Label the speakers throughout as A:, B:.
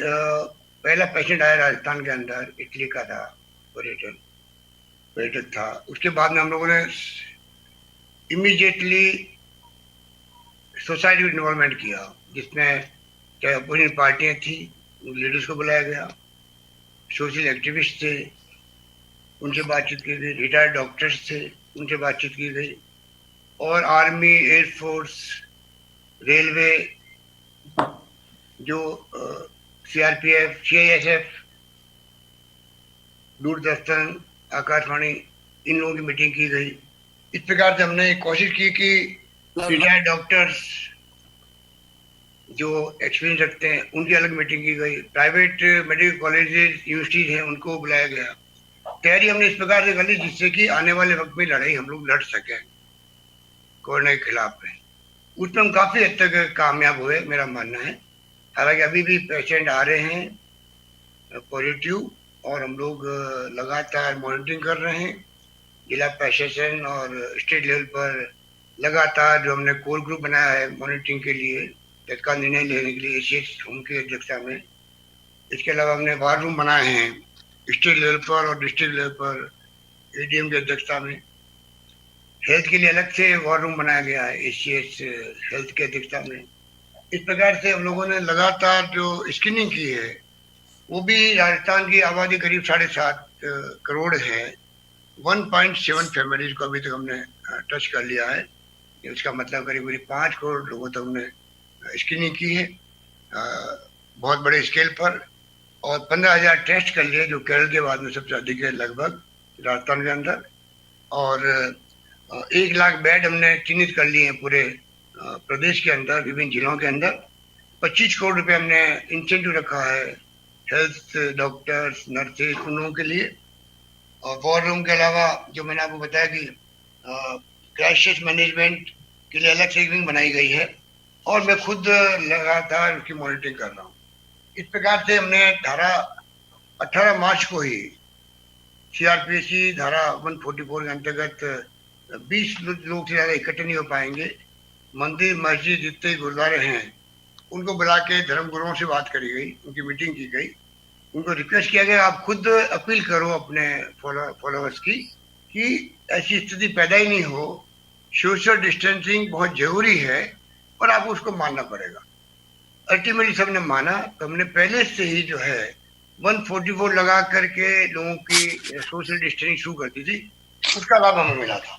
A: पहला पेशेंट आया राजस्थान के अंदर, इटली का था, पर्यटक था। उसके बाद में हम लोगों ने इमीडिएटली सोसाइटी को इन्वॉल्वमेंट किया, जिसमें चाहे अपोजिशन पार्टियां थी, लीडर्स को बुलाया गया, सोशल एक्टिविस्ट थे, उनसे बातचीत की गई, रिटायर्ड डॉक्टर्स थे, उनसे बातचीत की गई, और आर्मी, एयरफोर्स, रेलवे, जो सीआरपीएफ, सीआईएसएफ, दूरदर्शन, आकाशवाणी, इन लोगों की मीटिंग की गई। इस प्रकार से हमने कोशिश की कि रिटायर्ड डॉक्टर्स जो एक्सपीरियंस रखते हैं उनकी अलग मीटिंग की गई, प्राइवेट मेडिकल कॉलेजेस, यूनिवर्सिटीज हैं, उनको बुलाया गया। तैयारी हमने इस प्रकार से कर ली जिससे कि आने वाले वक्त में लड़ाई हम लोग लड़ सकें कोरोना के खिलाफ में। उसमें हम काफी हद तक कामयाब हुए, मेरा मानना है। हालांकि अभी भी पेशेंट आ रहे हैं पॉजिटिव, और हम लोग लगातार मॉनिटरिंग कर रहे हैं। जिला प्रशासन और स्टेट लेवल पर लगातार जो हमने कोर ग्रुप बनाया है मॉनिटरिंग के लिए, तत्काल निर्णय लेने के लिए, एसीएस होम की अध्यक्षता में। इसके अलावा हमने वार रूम बनाए हैं स्टेट लेवल पर और डिस्ट्रिक्ट लेवल पर एडीएम की अध्यक्षता में। हेल्थ के लिए अलग से वार रूम बनाया गया है एसीएस हेल्थ की अध्यक्षता में। इस प्रकार से हम लोगों ने लगातार जो स्क्रीनिंग की है, वो भी राजस्थान की आबादी करीब 7.5 करोड़ है, 1.7 फैमिलीज को अभी तक हमने टच कर लिया है। इसका मतलब करीब करीब 5 करोड़ लोगों तक हमने स्क्रीनिंग की है बहुत बड़े स्केल पर, और 15,000 टेस्ट कर लिए, जो केरल के बाद में सबसे अधिक है लगभग राजस्थान के अंदर। और 1 लाख बेड हमने चिन्हित कर लिए हैं पूरे प्रदेश के अंदर, विभिन्न जिलों के अंदर। 25 करोड़ रुपए हमने इंसेंटिव रखा है हेल्थ डॉक्टर्स, नर्सेज, उन लोगों के लिए। और वॉर रूम के अलावा जो मैंने आपको बताया कि क्राइसिस मैनेजमेंट के लिए अलग से विंग बनाई गई है, और मैं खुद लगातार उसकी मॉनिटरिंग कर रहा हूँ। इस प्रकार से हमने धारा 18 मार्च को ही सीआरपीसी धारा 144 के अंतर्गत 20 लोग से ज्यादा इकट्ठे नहीं हो पाएंगे, मंदिर, मस्जिद, जितने गुरुद्वारे हैं, उनको बुला के धर्म गुरुओं से बात करी गई, उनकी मीटिंग की गई। उनको रिक्वेस्ट किया गया आप खुद अपील करो अपने फॉलोअर्स की कि ऐसी स्थिति पैदा ही नहीं हो, सोशल डिस्टेंसिंग बहुत जरूरी है और आपको उसको मानना पड़ेगा। अल्टीमेटली सबने माना, तो हमने पहले से ही जो है 144 लगा करके लोगों की सोशल डिस्टेंसिंग शुरू कर दी थी, उसका लाभ हमें मिला था।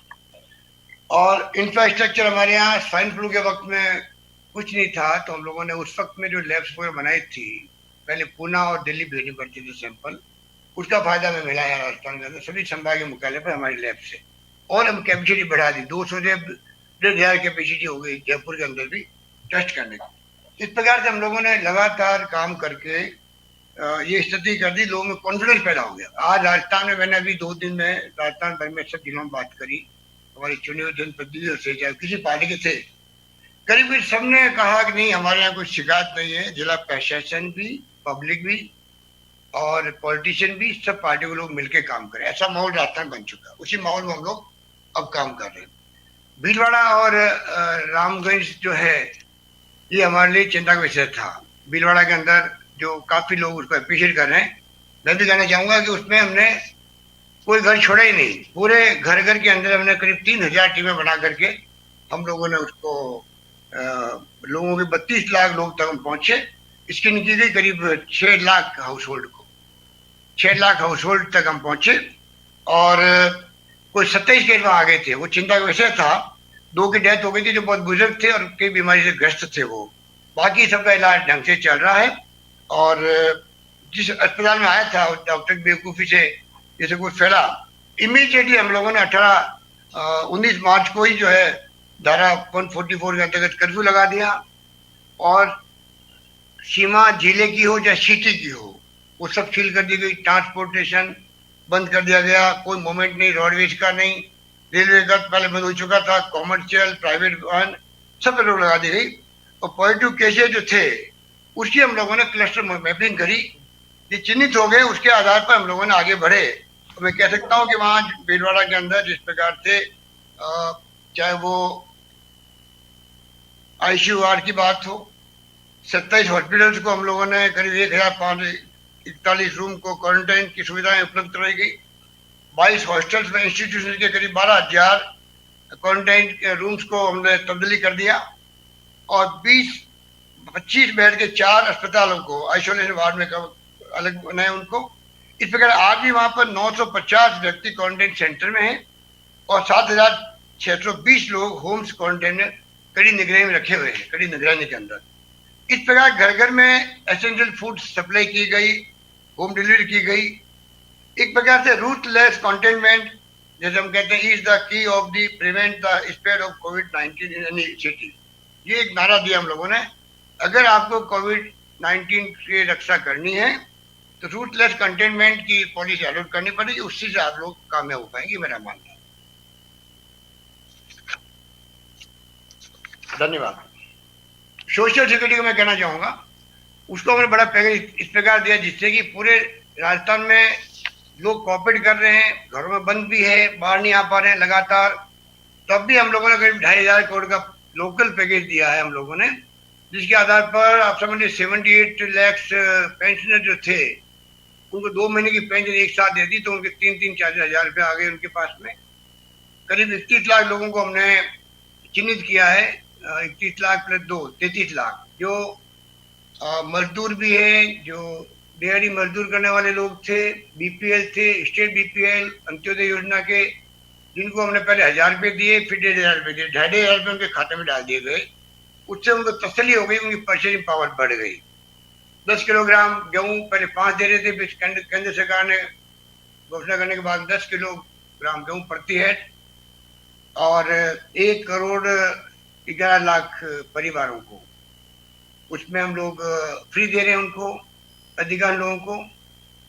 A: और इंफ्रास्ट्रक्चर हमारे यहाँ स्वाइन फ्लू के वक्त में कुछ नहीं था, तो हम लोगों ने उस वक्त में जो लैब्स वगैरह बनाई थी, पहले पूना और दिल्ली भेजनी पड़ती थी सैंपल, उसका फायदा हमें मिला है राजस्थान के अंदर सभी संभागीय मुख्यालय पर हमारी लैब से। और हम कैपेसिटी बढ़ा दी, 200 से 1,500 कैपेसिटी हो गई जयपुर के अंदर भी टेस्ट करने की। इस प्रकार से हम लोगों ने लगातार काम करके ये स्थिति कर दी, लोगों में कॉन्फिडेंस पैदा हो गया। आज राजस्थान में मैंने अभी 2 दिन में राजस्थान भर में सब जिलों में बात करी, हमारे चुने हुए जनप्रतिनिधियों से, चाहे किसी पार्टी के थे, करीब सबने कहा कि नहीं हमारे यहाँ कोई शिकायत नहीं है। जिला प्रशासन भी, पब्लिक भी और पॉलिटिशियन भी, सब पार्टी के लोग मिलकर काम करें, ऐसा माहौल राजस्थान बन चुका है। उसी माहौल में हम लोग अब काम कर रहे हैं। भीलवाड़ा और रामगंज जो है, ये हमारे लिए चिंता का विषय था। भीलवाड़ा के अंदर जो काफी लोग उसको अप्रिशिएट कर रहे हैं, मैं भी कहना चाहूंगा कि उसमें हमने कोई घर छोड़ा ही नहीं, पूरे घर घर के अंदर हमने करीब 3,000 टीमें बना करके हम लोगों ने उसको लोगों के 32 लाख लोग तक हम पहुंचे। स्क्रीनिंग की गई करीब 6 लाख हाउस होल्ड को, 6 लाख हाउस होल्ड तक हम पहुंचे, और कोई 27 केस आ गए थे। वो चिंता का विषय था, 2 की डेथ हो गई थी जो बहुत बुजुर्ग थे और कई बीमारी से ग्रस्त थे वो। बाकी सबका इलाज ढंग से चल रहा है। और जिस अस्पताल में आया था डॉक्टर की बेवकूफी से जैसे कुछ फैला, इमीडिएटली हम लोगों ने 19 मार्च को ही जो है धारा 144 के अंतर्गत कर्फ्यू लगा दिया, और सीमा जिले की हो या सिटी की हो वो सब सील कर दी गई। ट्रांसपोर्टेशन बंद कर दिया गया, कोई मूवमेंट नहीं, रोडवेज का नहीं, रेलवे का पहले बंद हो चुका था, कॉमर्शियल प्राइवेट वाहन सब पे रोक लगा दी गई। और पॉजिटिव केसेज जो थे उसकी हम लोगों ने क्लस्टर मैपिंग करी, ये चिन्हित हो गए, उसके आधार पर हम लोगों ने आगे बढ़े। तो मैं कह सकता हूँ कि वहाँ भीलवाड़ा के अंदर जिस प्रकार से चाहे वो आईसीयू वार्ड की बात हो, 27 हॉस्पिटल्स को हम लोगों ने करीब 1541 रूम को क्वारंटाइन की सुविधाएं उपलब्ध कराई गई। 22 हॉस्टल्स में इंस्टीट्यूशन के करीब 12,000 क्वारंटाइन रूम्स को हमने तब्दीली कर दिया और 25 बेड के 4 अस्पतालों को आइसोलेशन वार्ड में अलग बनाए उनको। इस प्रकार आज भी वहां पर 950 व्यक्ति क्वारंटाइन सेंटर में हैं और 7,620 लोग होम्स क्वारंटाइन में कड़ी निगरानी में रखे हुए हैं, कड़ी निगरानी के अंदर। इस प्रकार घर घर में एसेंशियल फूड सप्लाई की गई, होम डिलीवरी की गई। एक प्रकार से रूथलेस कंटेनमेंट, जैसे हम कहते हैं, is the key of the prevent the spread of covid in any city. ये एक नारा दिया हम लोगों ने। अगर आपको कोविड-19 से रक्षा करनी है तो रूथलेस कंटेनमेंट की पॉलिसी अडॉप्ट करनी पड़ेगी, उससे से आप लोग कामयाब हो पाएंगे, मेरा मानना है। धन्यवाद। सोशल सिक्योरिटी को मैं कहना चाहूंगा, उसको हमने बड़ा पैकेज इस प्रकार दिया जिससे कि पूरे राजस्थान में लोग कोऑपरेट कर रहे हैं, घरों में बंद भी है, बाहर नहीं आ पा रहे हैं लगातार, तब भी हम लोगों ने करीब 2,500 करोड़ का लोकल पैकेज दिया है हम लोगों ने, जिसके आधार पर आप समझिए 78 लाख पेंशनर जो थे उनको 2 महीने की पेंशन एक साथ दे दी, तो उनके 3-3, 4 हजार रुपये आ गए उनके पास में। करीब 31 लाख लोगों को हमने चिन्हित किया है, 31 लाख प्लस 2, 33 लाख जो मजदूर भी है, जो दिहाड़ी मजदूर करने वाले लोग थे, बीपीएल थे, स्टेट बीपीएल, अंत्योदय योजना के, जिनको हमने पहले 1,000 रुपये दिए, फिर 1,500 रुपये दिए, 2,500 रुपये उनके खाते में डाल दिए गए। उससे उनको तसल्ली हो गई, उनकी परचेजिंग पावर बढ़ गई। 10 किलोग्राम गेहूं पहले 5 दे रहे थे, फिर केंद्र सरकार ने घोषणा करने के बाद 10 किलोग्राम गेहूं प्रति हेड और 1 करोड़ 11 लाख परिवारों को उसमें हम लोग फ्री दे रहे हैं उनको, अधिकांश लोगों को,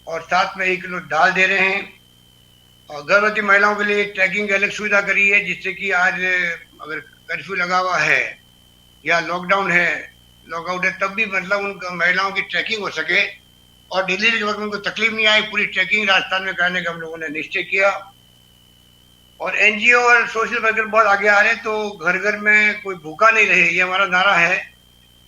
A: और साथ में 1 किलो दाल दे रहे हैं। और गर्भवती महिलाओं के लिए ट्रैकिंग की अलग सुविधा करी है, जिससे कि आज अगर कर्फ्यू लगा हुआ है या लॉकडाउन है, लॉकआउट है, तब भी मतलब उन महिलाओं की ट्रैकिंग हो सके और डिलीवरी के वक्त उनको तकलीफ नहीं आए। पूरी ट्रैकिंग राजस्थान में करने का हम लोगों ने निश्चय किया। और एनजीओ और सोशल वर्कर बहुत आगे आ रहे हैं, तो घर घर में कोई भूखा नहीं रहे, ये हमारा नारा है।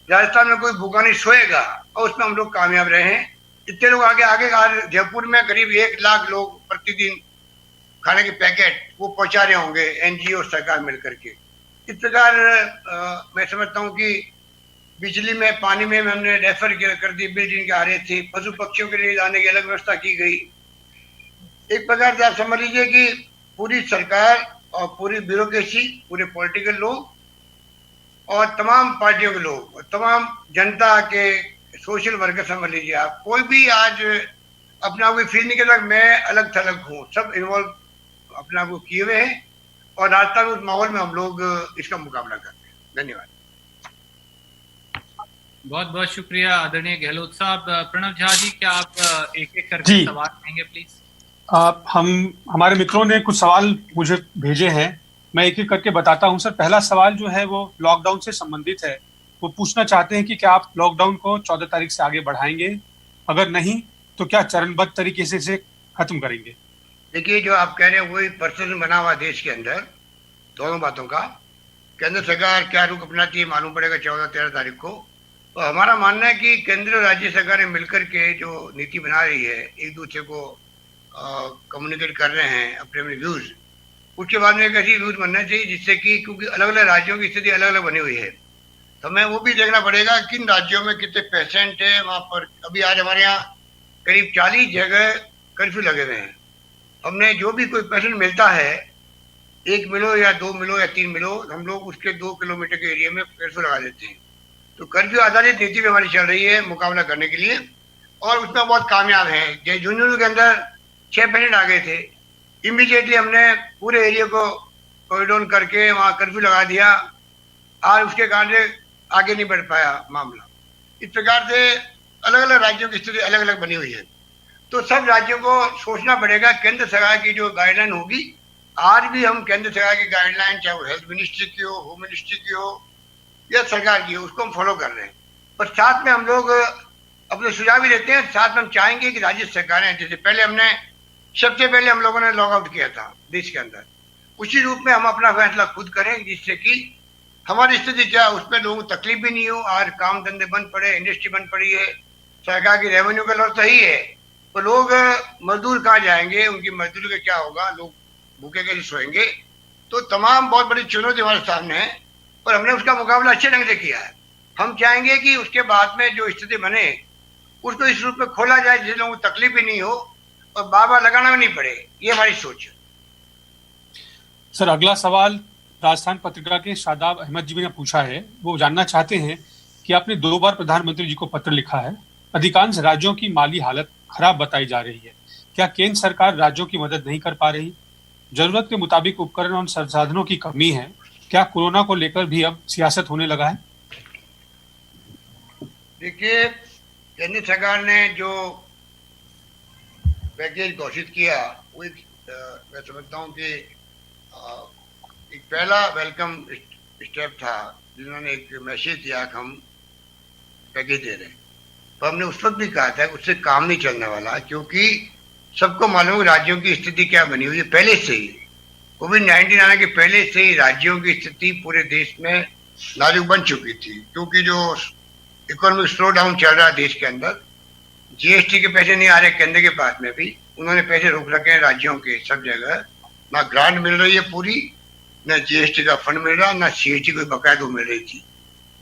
A: राजस्थान में कोई भूखा नहीं सोएगा, और उसमें हम लोग कामयाब रहे हैं। इतने लोग आगे आगे आज जयपुर में करीब 1 लाख लोग प्रतिदिन खाने के पैकेट वो पहुंचा रहे होंगे, एनजीओ और सरकार मिलकर के। इस प्रकार मैं समझता हूँ कि बिजली में, पानी में हमने रेफर कर दी बिल जिनके आ रहे थे, पशु पक्षियों के लिए जाने की अलग व्यवस्था की गई। एक प्रकार से आप समझ लीजिए कि पूरी सरकार और पूरी ब्यूरोक्रेसी, पूरे पॉलिटिकल लोग और तमाम पार्टियों के लोग और तमाम जनता के सोशल वर्कर, समझ लीजिए आप, कोई भी आज अपना कोई फील नहीं करता मैं अलग थलग हूँ, सब इन्वॉल्व अपने आप को किए हुए हैं और राजस्थान उस माहौल में हम लोग इसका मुकाबला करते हैं। धन्यवाद।
B: बहुत बहुत शुक्रिया आदरणीय गहलोत साहब। प्रणव झा जी, क्या आप एक एक करके सवाल कहेंगे प्लीज?
C: हमारे मित्रों ने कुछ सवाल मुझे भेजे हैं, मैं एक एक करके बताता हूं। सर, पहला सवाल जो है वो लॉकडाउन से संबंधित है। वो पूछना चाहते हैं कि क्या आप लॉकडाउन को 14 तारीख से आगे बढ़ाएंगे, अगर नहीं तो क्या चरणबद्ध तरीके से इसे खत्म करेंगे?
A: देखिए, जो आप कह रहे हैं वही पर्सन बना हुआ देश के अंदर दोनों बातों का। केंद्र सरकार क्या रुख अपनाती है मालूम पड़ेगा 14-13 तारीख को। तो हमारा मानना है कि केंद्र और राज्य सरकारें मिलकर के जो नीति बना रही है, एक दूसरे को कम्युनिकेट कर रहे हैं अपने अपने व्यूज, उसके बाद में एक ऐसी व्यूज बनना चाहिए जिससे कि, क्योंकि अलग अलग राज्यों की स्थिति अलग अलग बनी हुई है, तो हमें वो भी देखना पड़ेगा किन राज्यों में कितने पेशेंट है वहाँ पर। अभी आज हमारे यहाँ करीब 40 जगह कर्फ्यू लगे हुए हैं। हमने जो भी कोई पेशेंट मिलता है, 1 मिलो या 2 मिलो या 3 मिलो, हम लोग उसके 2 किलोमीटर के एरिया में कर्फ्यू लगा देते हैं। तो कर्फ्यू आधारित नीति भी हमारी चल रही है मुकाबला करने के लिए, और उसमें बहुत कामयाब है। जैसे झुंझुनू के अंदर 6 पेशेंट आ गए थे, इमीडिएटली हमने पूरे एरिया को कॉरिडोर करके वहाँ कर्फ्यू लगा दिया, और उसके कारण से आगे नहीं बढ़ पाया मामला। इस प्रकार से अलग अलग राज्यों की स्थिति अलग अलग बनी हुई है, तो सब राज्यों को सोचना पड़ेगा। केंद्र सरकार की जो गाइडलाइन होगी, आज भी हम केंद्र सरकार की गाइडलाइन, चाहे वो हेल्थ मिनिस्ट्री की हो, होम मिनिस्ट्री की हो या सरकार की हो, उसको हम फॉलो कर रहे हैं। पर साथ में हम लोग अपने सुझाव भी देते हैं। साथ में हम चाहेंगे कि राज्य सरकारें, जैसे पहले हमने, सबसे पहले हम लोगों ने लॉग आउट किया था देश के अंदर, उसी रूप में हम अपना फैसला खुद करें, जिससे कि हमारी स्थिति क्या, उसमें लोगों को तकलीफ भी नहीं हो, आज काम धंधे बंद पड़े, इंडस्ट्री बंद पड़ी है, सरकार की रेवेन्यू का लॉस सही है, तो लोग मजदूर कहाँ जाएंगे, उनकी मजदूरी का क्या होगा, लोग भूखे कैसे सोएंगे। तो तमाम बहुत बड़ी चुनौती हमारे सामने है और हमने उसका मुकाबला अच्छे ढंग से किया है। हम चाहेंगे कि उसके बाद में जो स्थिति बने उसको इस रूप में खोला जाए जिससे लोगों को तकलीफ भी नहीं हो और बार बार लगाना भी नहीं पड़े, ये हमारी सोच है।
C: सर, अगला सवाल राजस्थान पत्रिका के शादाब अहमद जी ने पूछा है। वो जानना चाहते हैं कि आपने 2 बार प्रधानमंत्री जी को पत्र लिखा है, अधिकांश राज्यों की माली हालत खराब बताई जा रही है, क्या केंद्र सरकार राज्यों की मदद नहीं कर पा रही? जरूरत के मुताबिक उपकरण और संसाधनों की कमी है, क्या कोरोना को लेकर भी अब सियासत होने लगा है?
A: देखिए, केंद्र सरकार ने जो पैकेज घोषित किया वो मैं समझता हूँ कि एक पहला वेलकम स्टेप था, जिन्होंने एक मैसेज दिया कि हम पैकेज दे रहे हैं। तो हमने उस वक्त भी कहा था कि उससे काम नहीं चलने वाला, क्योंकि सबको मालूम है राज्यों की स्थिति क्या बनी हुई है पहले से ही। कोविड-19 आने के पहले से ही राज्यों की स्थिति पूरे देश में नाजुक बन चुकी थी, क्योंकि जो इकोनॉमिक स्लो डाउन चल रहा है देश के अंदर, जीएसटी के पैसे नहीं आ रहे केंद्र के पास में भी, उन्होंने पैसे रोक रखे हैं राज्यों के सब जगह, ना ग्रांट मिल रही है पूरी, न जीएसटी का फंड मिल रहा, ना सीएसटी कोई बकायदा मिल रही थी।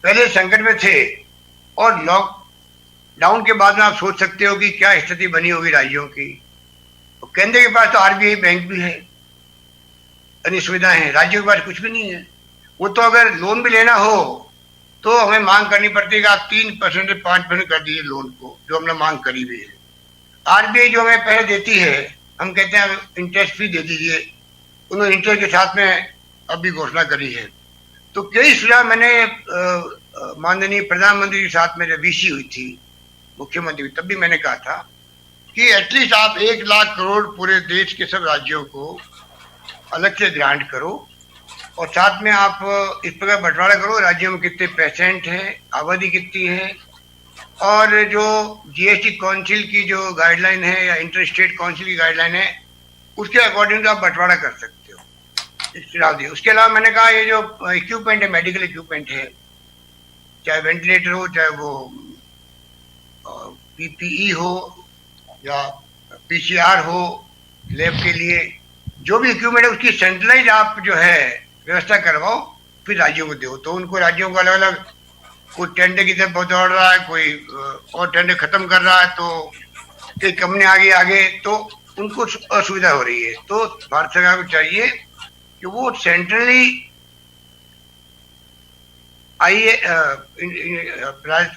A: पहले संकट में थे और लॉकडाउन के बाद में आप सोच सकते हो कि क्या स्थिति बनी होगी राज्यों की। तो केंद्र के पास तो आरबीआई बैंक भी है, अन्य सुविधाएं हैं, राज्यों के पास कुछ भी नहीं है। वो तो अगर लोन भी लेना हो तो हमें मांग करनी पड़ती है कि आप 3% से 5% कर दीजिए लोन को, जो हमने मांग करी भी है। आरबीआई जो हमें पैसे देती है, हम कहते हैं इंटरेस्ट फी दे दीजिए, उन्होंने इंटरेस्ट के साथ में अभी घोषणा करी है। तो कई सुझाव मैंने माननीय प्रधानमंत्री के साथ मेरे वीसी हुई थी, मुख्यमंत्री, तब भी मैंने कहा था कि एटलीस्ट आप 1 लाख करोड़ पूरे देश के सब राज्यों को अलग से ग्रांट करो और साथ में आप इस प्रकार बंटवारा करो, राज्यों में कितने पेशेंट हैं, आबादी कितनी है, और जो जीएसटी काउंसिल की जो गाइडलाइन है या इंटर स्टेट काउंसिल की गाइडलाइन है, उसके अकॉर्डिंग आप बंटवारा कर सकते हो, सुझाव दिए। उसके अलावा मैंने कहा ये जो इक्विपमेंट है, मेडिकल इक्विपमेंट है, चाहे वेंटिलेटर हो, चाहे वो पीपीई हो या पीसीआर हो लैब के लिए, जो भी इक्विपमेंट है उसकी सेंट्रलाइज आप जो है व्यवस्था करवाओ, फिर राज्यों को दो। तो उनको राज्यों को अलग अलग, कोई टेंडर की तरफ दौड़ रहा है, कोई और टेंडर खत्म कर रहा है, तो कई कंपनी आगे, तो उनको असुविधा हो रही है। तो भारत सरकार को चाहिए कि वो सेंट्रली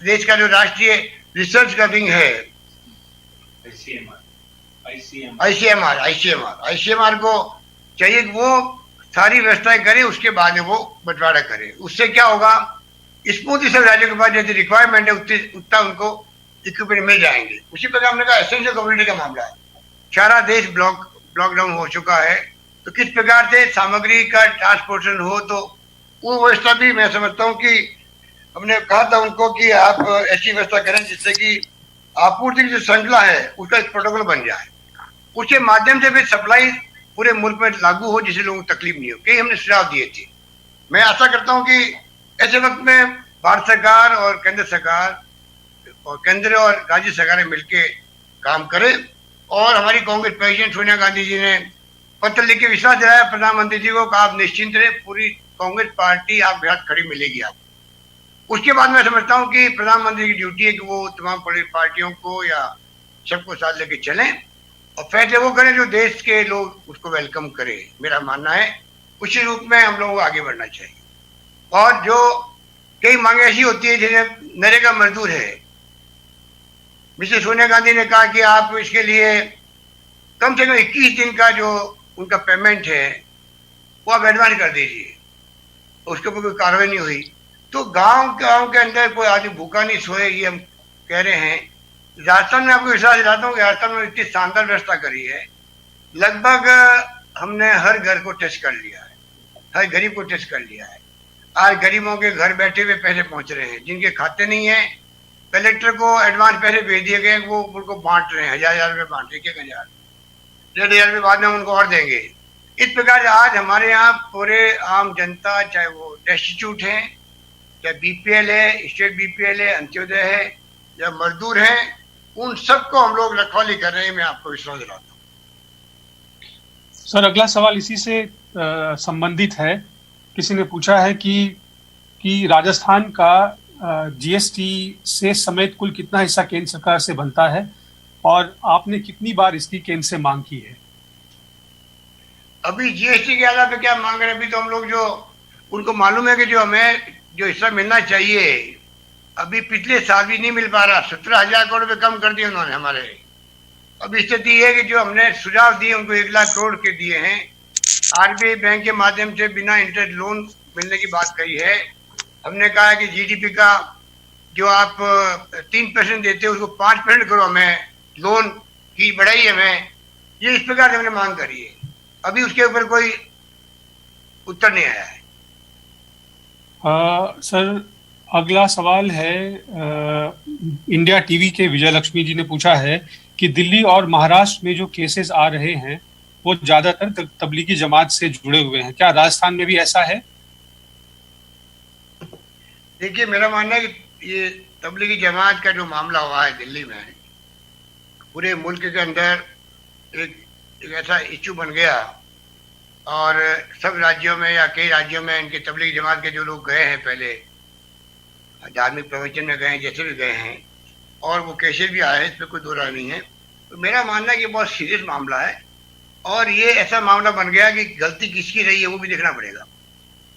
A: देश का जो राष्ट्रीय रिसर्च का विंग है, आईसीएमआर को चाहिए कि वो सारी व्यवस्थाएं करे, उसके बाद वो बंटवारा करे। उससे क्या होगा, स्मूथली सब राज्यों के पास जैसे रिक्वायरमेंट है उतना उनको इक्विपमेंट मिल जाएंगे। उसी प्रकार हमने कहा एसेंशियल कम्युनिटी का मामला है, सारा देश लॉकडाउन हो चुका है, तो किस प्रकार से सामग्री का ट्रांसपोर्टेशन हो, तो वो व्यवस्था भी मैं समझता हूँ कि हमने कहा था उनको कि आप ऐसी व्यवस्था करें जिससे कि आपूर्ति की जो श्रृंखला है उसका एक प्रोटोकॉल बन जाए, उसके माध्यम से फिर सप्लाई पूरे मुल्क में लागू हो, जिससे लोगों को तकलीफ नहीं हो। कई हमने सुझाव दिए थे। मैं आशा करता हूं कि ऐसे वक्त में भारत सरकार और केंद्र सरकार और केंद्र और राज्य सरकारें मिलकर काम करें। और हमारी कांग्रेस प्रेसिडेंट सोनिया गांधी जी ने पत्र लिख के विश्वास दिलाया प्रधानमंत्री जी को कि आप निश्चिंत रहे, पूरी कांग्रेस पार्टी आपके साथ खड़ी मिलेगी आपको। उसके बाद मैं समझता हूँ कि प्रधानमंत्री की ड्यूटी है कि वो तमाम पॉलिटिकल पार्टियों को या सबको साथ लेके चलें और फैसले वो करें जो देश के लोग उसको वेलकम करें। मेरा मानना है उसी रूप में हम लोगों को आगे बढ़ना चाहिए। और जो कई मांगे ऐसी होती है जैसे नरेगा मजदूर है, मिसेस सोनिया गांधी ने कहा कि आप इसके लिए कम से कम 21 दिन का जो उनका पेमेंट है वो आप एडवांस कर दीजिए, उसके ऊपर कोई कार्रवाई नहीं हुई। तो गांव के अंदर कोई आदमी भूखा नहीं सोए, ये हम कह रहे हैं। राजस्थान में आपको विश्वास दिलाता हूँ कि राजस्थान में इतनी शानदार व्यवस्था करी है, लगभग हमने हर घर को टेस्ट कर लिया है, हर गरीब को टेस्ट कर लिया है। आज गरीबों के घर बैठे हुए पैसे पहुंच रहे हैं, जिनके खाते नहीं है कलेक्टर को एडवांस पैसे भेज दिए गए, वो उनको बांट रहे हैं, 1000 रुपये बांट रहे, 1,000 1,500 रुपये बाद में उनको और देंगे। इस प्रकार से आज हमारे यहाँ पूरे आम जनता, चाहे वो डेस्टिट्यूट हैं, या बीपीएल है, स्टेट बीपीएल है, अंत्योदय है, या मजदूर हैं, उन सबको हम लोग रखवाली कर रहे हैं। मैं आपको विश्वास दिलाता हूँ।
C: सर, अगला सवाल इसी से संबंधित है। किसी ने पूछा है कि राजस्थान का जीएसटी से समेत कुल कितना हिस्सा केंद्र सरकार से बनता है और आपने कितनी बार इसकी केंद्र से मांग की है?
A: अभी जीएसटी के अलावा क्या मांग रहे हैं? अभी तो हम लोग जो उनको मालूम है कि जो हमें जो हिस्सा मिलना चाहिए, अभी पिछले साल भी नहीं मिल पा रहा। 17,000 करोड़ रुपए कम कर दिए उन्होंने हमारे। अब स्थिति है कि जो हमने सुझाव दिए उनको 1 लाख करोड़ के दिए हैं। आरबीआई बैंक के माध्यम से बिना इंटरेस्ट लोन मिलने की बात कही है। हमने कहा है कि जीडीपी का जो आप 3% देते हो उसको 5% करो, हमें लोन की बढ़ाई हमें, ये इस प्रकार से हमने मांग करी है। अभी उसके ऊपर कोई उत्तर नहीं आया है।
C: सर, अगला सवाल है इंडिया टीवी के विजय लक्ष्मी जी ने पूछा है कि दिल्ली और महाराष्ट्र में जो केसेस आ रहे हैं वो ज्यादातर तबलीगी जमात से जुड़े हुए हैं, क्या राजस्थान में भी ऐसा है?
A: देखिए, मेरा मानना है कि ये तबलीगी जमात का जो मामला हुआ है दिल्ली में, पूरे मुल्क के अंदर एक ऐसा इश्यू बन गया और सब राज्यों में या कई राज्यों में इनके तबलीगी जमात के जो लोग गए हैं, पहले धार्मिक प्रवचन में गए हैं, जैसे भी गए हैं, और वो केसेस भी आए हैं, इस पर कोई दो राय नहीं है। तो मेरा मानना है कि बहुत सीरियस मामला है और ये ऐसा मामला बन गया कि गलती किसकी रही है वो भी देखना पड़ेगा।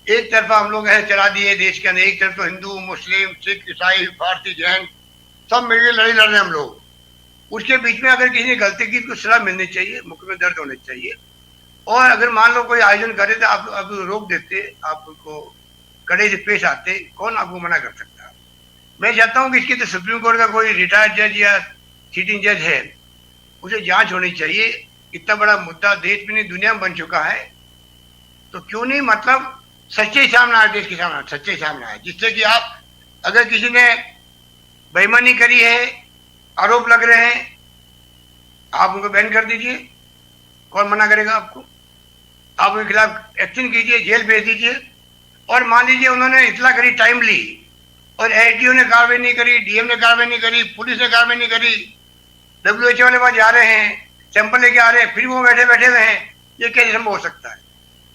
A: एक तरफा हम लोग ऐसे चला दिए देश के अंदर, एक तरफ तो हिंदू, मुस्लिम, सिख, ईसाई, पारसी, जैन सब मिलकर लड़ाई लड़ रहे हैं हम लोग। उसके बीच में अगर किसी ने गलती की तो सजा मिलनी चाहिए, मुख में दर्द होने चाहिए। और अगर मान लो कोई आयोजन करे तो आप रोक देते, आप उनको कड़े से पेश आते, कौन आपको मना कर सकता है? मैं चाहता हूँ कि इसकी तो सुप्रीम कोर्ट का कोई रिटायर्ड जज या सिटिंग जज है, उसे जांच होनी चाहिए। इतना बड़ा मुद्दा देश में नहीं दुनिया में बन चुका है, तो क्यों नहीं मतलब सच्चे सामने आए, देश के सामने सच्चे सामने आए, जिससे कि आप अगर किसी ने बेईमानी करी है, आरोप लग रहे हैं, आप उनको बैन कर दीजिए, कौन मना करेगा आपको? आप उनके खिलाफ एक्शन कीजिए, जेल भेज दीजिए। और मान लीजिए उन्होंने इतला करी टाइमली और एसडीओ ने कार्रवाई नहीं करी, डीएम ने कार्रवाई नहीं करी, पुलिस ने कार्रवाई नहीं करी, WHO वाले पास जा रहे हैं, सैंपल लेके आ रहे हैं, फिर वो बैठे हुए हैं, ये कैसे संभव हो सकता है?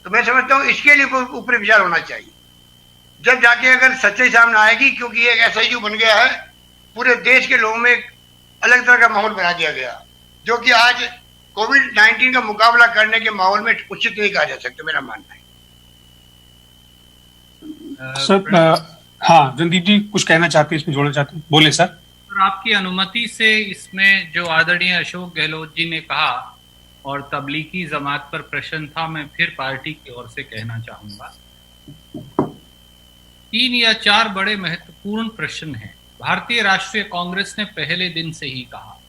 A: तो मैं समझता हूँ इसके लिए ऊपर विचार होना चाहिए, जब जाके अगर सच्चाई सामने आएगी। क्योंकि ये एक ऐसा इशू बन गया है, पूरे देश के लोगों में एक अलग तरह का माहौल बना दिया गया, जो कि आज कोविड-19 का मुकाबला करने के माहौल में उचित नहीं कहा जा सकता, मेरा मानना है।
C: सर, हाँ, रणदीप जी कुछ कहना चाहते हैं, इसमें जोड़ना चाहते हैं, बोले सर।
B: आपकी अनुमति से इसमें जो आदरणीय अशोक गहलोत जी ने कहा और तबलीगी जमात पर प्रश्न था, मैं फिर पार्टी की ओर से कहना चाहूंगा। 3 या 4 बड़े महत्वपूर्ण प्रश्न हैं। भारतीय राष्ट्रीय कांग्रेस ने पहले दिन से ही कहा,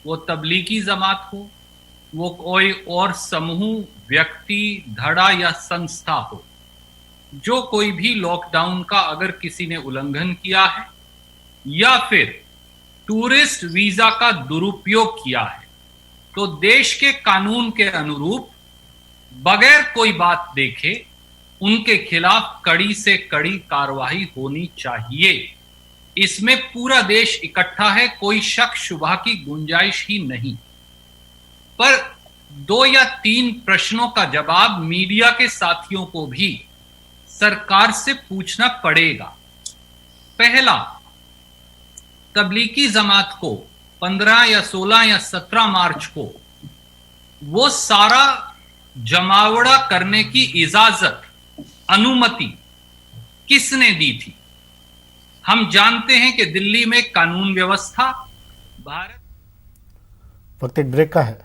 B: वो तबलीगी जमात हो, वो कोई और समूह, व्यक्ति, धड़ा या संस्था हो, जो कोई भी लॉकडाउन का अगर किसी ने उल्लंघन किया है या फिर टूरिस्ट वीजा का दुरुपयोग किया है, तो देश के कानून के अनुरूप बगैर कोई बात देखे उनके खिलाफ कड़ी से कड़ी कार्रवाई होनी चाहिए। इसमें पूरा देश इकट्ठा है, कोई शक शुबा की गुंजाइश ही नहीं। पर 2 या 3 प्रश्नों का जवाब मीडिया के साथियों को भी सरकार से पूछना पड़ेगा। पहला, तबलीगी जमात को 15 या 16 या 17 मार्च को वो सारा जमावड़ा करने की इजाजत, अनुमति किसने दी थी? हम जानते हैं कि दिल्ली में कानून व्यवस्था भारत।
D: वक्त एक ब्रेक का है।